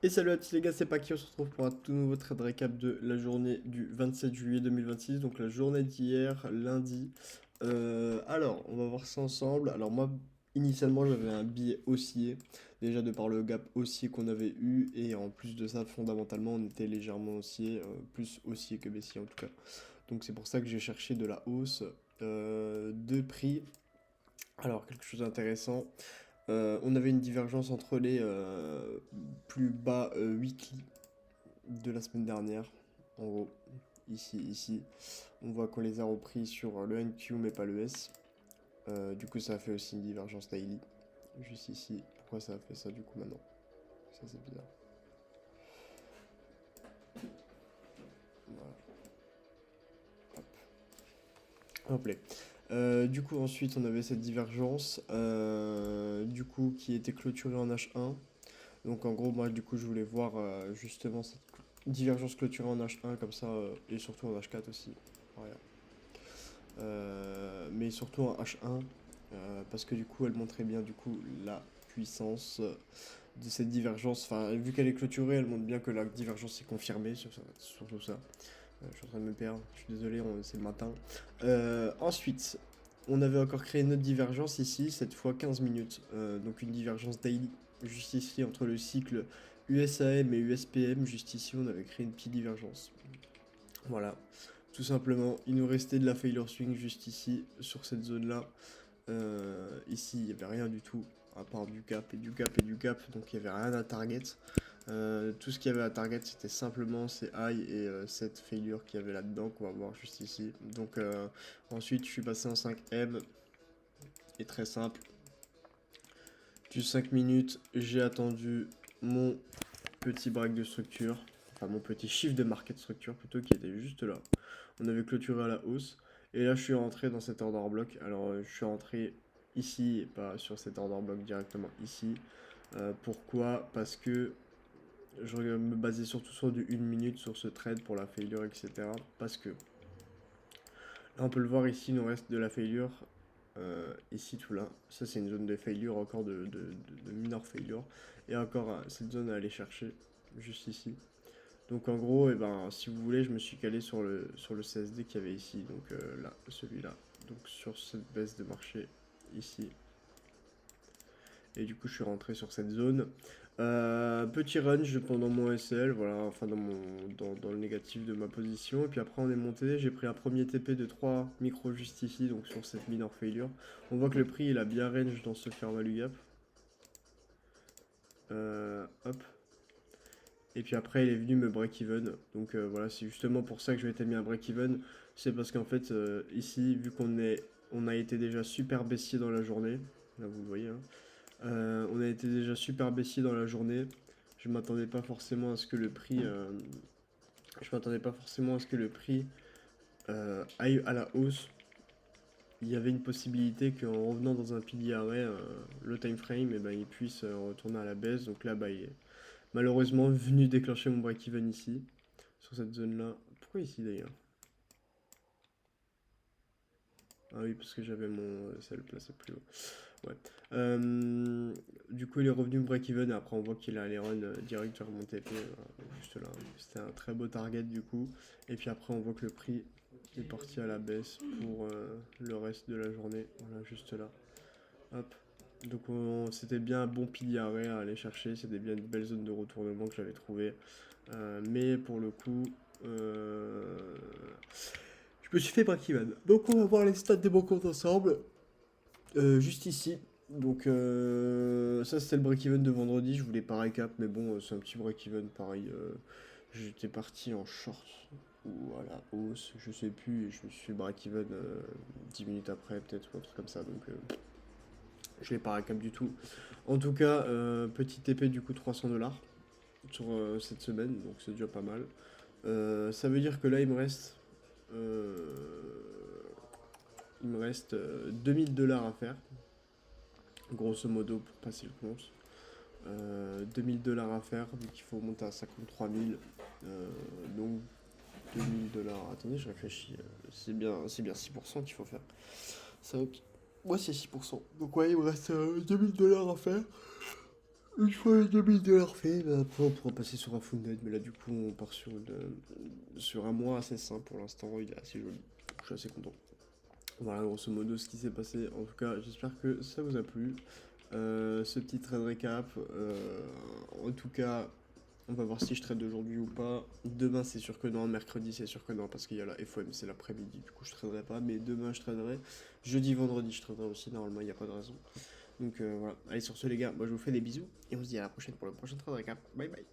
Et salut à tous les gars, c'est Paki, on se retrouve pour un tout nouveau trade récap de la journée du 27 juillet 2026, donc la journée d'hier, lundi. Alors, on va voir ça ensemble. Alors moi, initialement, j'avais un billet haussier, déjà de par le gap haussier qu'on avait eu, et en plus de ça, fondamentalement, on était légèrement haussier, plus haussier que baissier en tout cas. Donc c'est pour ça que j'ai cherché de la hausse de prix. Alors, quelque chose d'intéressant. On avait une divergence entre les plus bas weekly de la semaine dernière. En gros, ici. On voit qu'on les a repris sur le NQ mais pas le S. Du coup, ça a fait aussi une divergence daily. Juste ici. Pourquoi ça a fait ça du coup maintenant? Ça, c'est bizarre. Voilà. Hop là. Du coup, ensuite, on avait cette divergence. Du coup, qui était clôturée en H1. Donc en gros, moi du coup je voulais voir justement cette divergence clôturée en H1 comme ça, et surtout en H4 aussi. Voilà. Mais surtout en H1, parce que du coup elle montrait bien du coup la puissance de cette divergence. Enfin, vu qu'elle est clôturée, elle montre bien que la divergence est confirmée sur ça, surtout ça. Je suis en train de me perdre, je suis désolé, c'est le matin. Ensuite, on avait encore créé une autre divergence ici, cette fois 15 minutes. Donc une divergence daily, juste ici entre le cycle USAM et USPM. Juste ici, on avait créé une petite divergence. Voilà, tout simplement, il nous restait de la failure swing juste ici, sur cette zone-là. Ici, il n'y avait rien du tout, à part du gap et du gap et du gap, donc il n'y avait rien à target. Tout ce qu'il y avait à target, c'était simplement ces high et cette failure qu'il y avait là-dedans, qu'on va voir juste ici. Donc ensuite, je suis passé en 5M, et très simple. Du 5 minutes, j'ai attendu mon petit break de structure, enfin mon petit chiffre de market structure plutôt, qui était juste là. On avait clôturé à la hausse, et là je suis rentré dans cet order block. Alors je suis rentré ici, et pas sur cet order block directement ici. Pourquoi? Parce que je me basais surtout sur du 1 minute sur ce trade pour la failure, etc. Parce que là, on peut le voir ici, il nous reste de la failure. Ici, tout là. Ça, c'est une zone de failure, encore de minor failure. Et encore cette zone à aller chercher, juste ici. Donc, en gros, et ben, si vous voulez, je me suis calé sur le CSD qu'il y avait ici. Donc, là, celui-là. Donc, sur cette baisse de marché, ici. Et du coup, je suis rentré sur cette zone. Petit range pendant mon SL, voilà, enfin dans le négatif de ma position. Et puis après, on est monté. J'ai pris un premier TP de 3 micros juste ici, donc sur cette minor failure. On voit que le prix, il a bien range dans ce fair value gap. Hop. Et puis après, il est venu me break even. Donc voilà, c'est justement pour ça que je m'étais mis un break even. C'est parce qu'en fait, ici, vu on a été déjà super baissier dans la journée, là vous le voyez, hein, on a été déjà super baissier dans la journée. Je m'attendais pas forcément à ce que le prix, je m'attendais pas forcément à ce que le prix aille à la hausse. Il y avait une possibilité qu'en revenant dans un pilier arrêt, le time frame, et ben, il puisse retourner à la baisse. Donc là, bah, il est malheureusement venu déclencher mon break-even ici, sur cette zone-là. Pourquoi ici d'ailleurs? Ah oui, parce que j'avais mon celle placé plus haut. Ouais. Du coup, il est revenu break-even et après, on voit qu'il a allé run direct vers mon TP, juste là. C'était un très beau target du coup. Et puis après, on voit que le prix est parti à la baisse pour le reste de la journée. Voilà, juste là. Hop. Donc, c'était bien un bon pilier arrêt à aller chercher. C'était bien une belle zone de retournement que j'avais trouvé. Mais pour le coup, je me suis fait break-even. Donc, on va voir les stats des bons comptes ensemble. Juste ici. Donc ça c'était le break-even de vendredi, je voulais pas récap, mais bon c'est un petit break-even pareil. J'étais parti en short ou à la hausse, je sais plus, et je me suis break-even 10 minutes après peut-être ou un truc comme ça, donc je l'ai pas récap du tout. En tout cas, petit TP du coup 300 $ sur cette semaine, donc c'est déjà pas mal. Ça veut dire que là euh, il me reste 2000 $ à faire, grosso modo pour passer le compte. 2000 $ à faire, vu qu'il faut monter à 53 000. Donc 2000 $. Attendez, je réfléchis. C'est bien 6% qu'il faut faire. Ça, ok. Moi, c'est 6%. Donc, ouais, il me reste 2000 $ à faire. Une fois les 2000 $ faits, bah, après on pourra passer sur un full net, mais là du coup on part sur un mois assez simple pour l'instant, il est assez joli, je suis assez content. Voilà grosso modo ce qui s'est passé, en tout cas j'espère que ça vous a plu. Ce petit trade récap, en tout cas on va voir si je trade aujourd'hui ou pas. Demain c'est sûr que non, mercredi c'est sûr que non, parce qu'il y a la FOM, c'est l'après-midi, du coup je traderai pas, mais demain je traderai. Jeudi, vendredi je traderai aussi, normalement il n'y a pas de raison. Donc voilà, allez sur ce les gars, moi je vous fais des bisous, et on se dit à la prochaine pour le prochain trade récap. Bye bye.